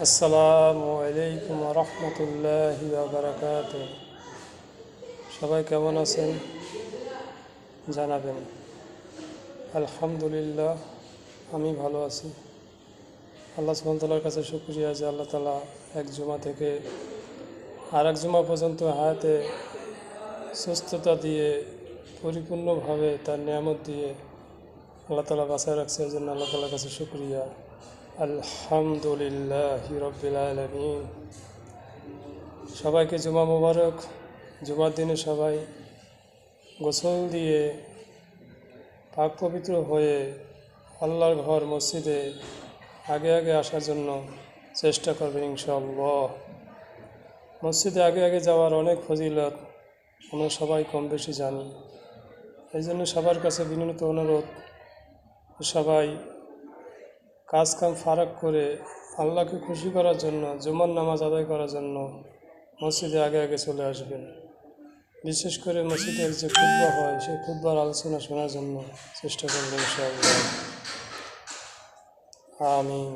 আসসালামু আলাইকুম রহমতুল্লাহি বারাকাত। সবাই কেমন আছেন জানাবেন। আলহামদুলিল্লাহ, আমি ভালো আছি। আল্লাহ সুবহানাহু ওয়া তাআলার কাছে শুকরিয়া যে আল্লাহ তাআলা এক জুমা থেকে আর এক জুমা পর্যন্ত হায়াতে সুস্থতা দিয়ে পরিপূর্ণভাবে তার নিয়ামত দিয়ে আল্লাহ তাআলা বাঁচায় রাখছে। এই জন্য আল্লাহ তাআলার কাছে শুকরিয়া। আলহামদুলিল্লাহি রাব্বিল আলামিন। সবাইকে জুমা মোবারক। জুমার দিনে সবাই গোসল দিয়ে পাক পবিত্র হয়ে আল্লাহর ঘর মসজিদে আগে আগে আসার জন্য চেষ্টা করবেন ইনশাআল্লাহ। মসজিদে আগে আগে যাওয়ার অনেক ফজিলত আমরা সবাই কম বেশি জানি। এই জন্য সবার কাছে বিনীত অনুরোধ, সবাই কাজ কাম ফারাক করে আল্লাহকে খুশি করার জন্য, জুমার নামাজ আদায় করার জন্য মসজিদে আগে আগে চলে আসবেন। বিশেষ করে মসজিদের যে খুতবা হয় সেই খুতবার আলোচনা শোনার জন্য চেষ্টা করবেন ইনশাআল্লাহ। আমিন।